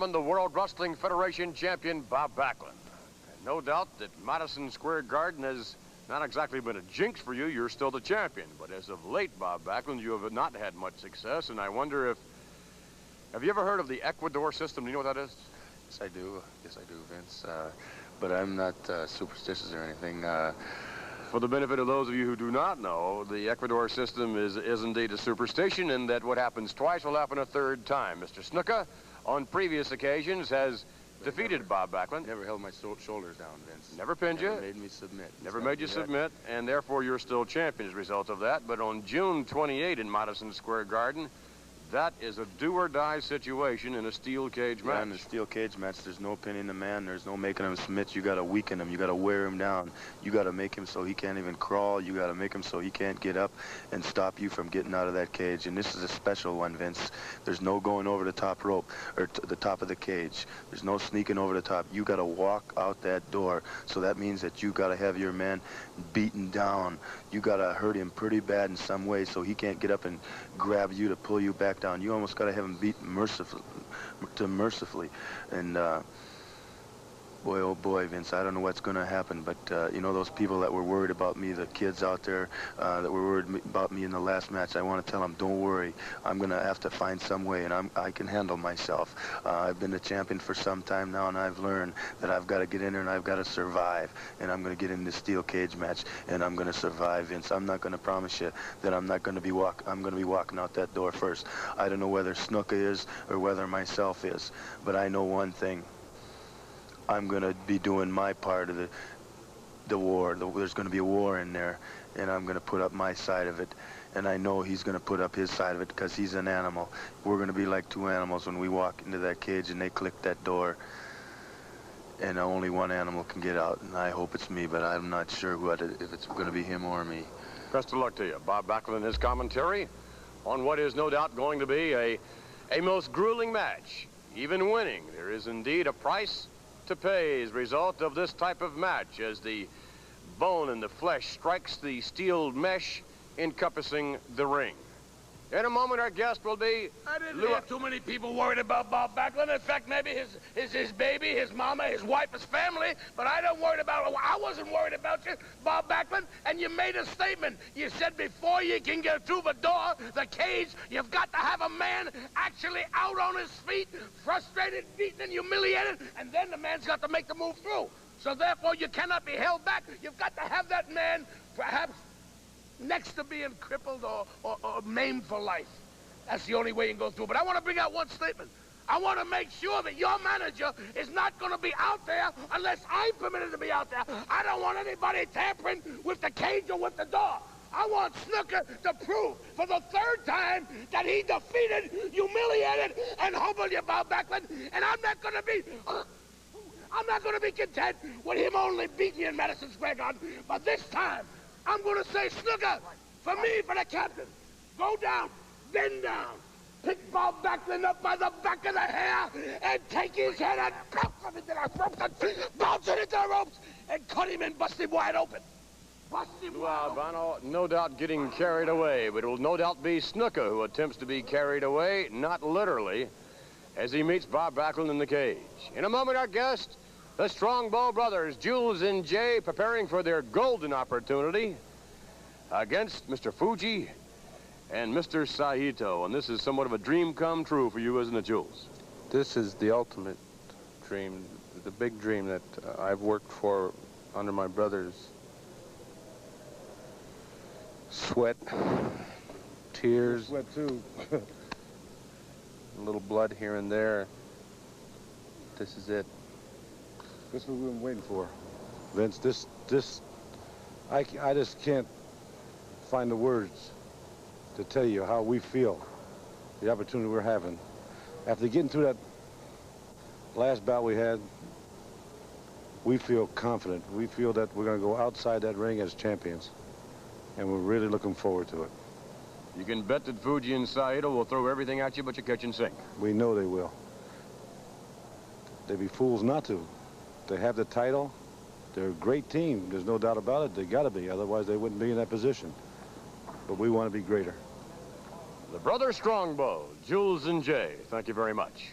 The World Wrestling Federation champion, Bob Backlund. And no doubt that Madison Square Garden has not exactly been a jinx for you. You're still the champion. But as of late, Bob Backlund, you have not had much success. And I wonder if... Have you ever heard of the Ecuador system? Do you know what that is? Yes, I do. Yes, I do, Vince. But I'm not superstitious or anything. For the benefit of those of you who do not know, the Ecuador system is indeed a superstition, and that what happens twice will happen a third time. Mr. Snuka, on previous occasions, has defeated Bob Backlund. Never held my shoulders down, Vince. Never pinned you. Never made me submit. Never made you submit, and therefore you're still champion as a result of that. But on June 28 in Madison Square Garden, that is a do-or-die situation in a steel cage match. Yeah, in a steel cage match, there's no pinning the man. There's no making him submit. You got to weaken him. You got to wear him down. You got to make him so he can't even crawl. You got to make him so he can't get up and stop you from getting out of that cage. And this is a special one, Vince. There's no going over the top rope or the top of the cage. There's no sneaking over the top. You got to walk out that door. So that means that you got to have your man beaten down. You got to hurt him pretty bad in some way so he can't get up and grab you to pull you back down. You almost got to have him beat mercifully. And boy, oh boy, Vince, I don't know what's going to happen, but you know, those people that were worried about me, the kids out there that were worried about me in the last match, I want to tell them, don't worry. I'm going to have to find some way, and I can handle myself. I've been the champion for some time now, and I've learned that I've got to get in there and I've got to survive. And I'm going to get in this steel cage match, and I'm going to survive, Vince. I'm not going to promise you that I'm going to be walking out that door first. I don't know whether Snuka is or whether myself is, but I know one thing. I'm going to be doing my part of the war. There's going to be a war in there, and I'm going to put up my side of it. And I know he's going to put up his side of it because he's an animal. We're going to be like two animals when we walk into that cage and they click that door. And only one animal can get out, and I hope it's me, but I'm not sure if it's going to be him or me. Best of luck to you. Bob Backlund, his commentary on what is no doubt going to be a most grueling match. Even winning, there is indeed a price to pay as a result of this type of match, as the bone and the flesh strikes the steel mesh encompassing the ring. In a moment, our guest will be... I didn't hear too many people worried about Bob Backlund. In fact, maybe his baby, his mama, his wife, his family, but I wasn't worried about you, Bob Backlund, and you made a statement. You said before you can get through the door, the cage, you've got to have a man actually out on his feet, frustrated, beaten, and humiliated, and then the man's got to make the move through. So therefore, you cannot be held back. You've got to have that man, perhaps, next to being crippled or maimed for life. That's the only way you can go through. But I want to bring out one statement. I want to make sure that your manager is not going to be out there unless I'm permitted to be out there. I don't want anybody tampering with the cage or with the door. I want Snuka to prove for the third time that he defeated, humiliated, and humbled you, Bob Backlund. And I'm not going to be content with him only beating you in Madison Square Garden. But this time, I'm going to say, Snuka, for me, for the captain, go down, bend down, pick Bob Backlund up by the back of the hair, and take his head and bounce it into the ropes, and cut him and bust him wide open. Bust him Lou Albano, no doubt getting carried away, but it will no doubt be Snuka who attempts to be carried away, not literally, as he meets Bob Backlund in the cage. In a moment, our guest, the Strongbow brothers, Jules and Jay, preparing for their golden opportunity against Mr. Fuji and Mr. Saito. And this is somewhat of a dream come true for you, isn't it, Jules? This is the ultimate dream, the big dream that I've worked for under my brothers. Sweat, tears, sweat too. a little blood here and there. This is it. This is what we've been waiting for, Vince. I just can't find the words to tell you how we feel, the opportunity we're having. After getting through that last bout we had, we feel confident. We feel that we're going to go outside that ring as champions, and we're really looking forward to it. You can bet that Fuji and Saito will throw everything at you but your kitchen sink. We know they will. They'd be fools not to. They have the title. They're a great team. There's no doubt about it. They got to be. Otherwise, they wouldn't be in that position. But we want to be greater. The brothers Strongbow, Jules and Jay, thank you very much.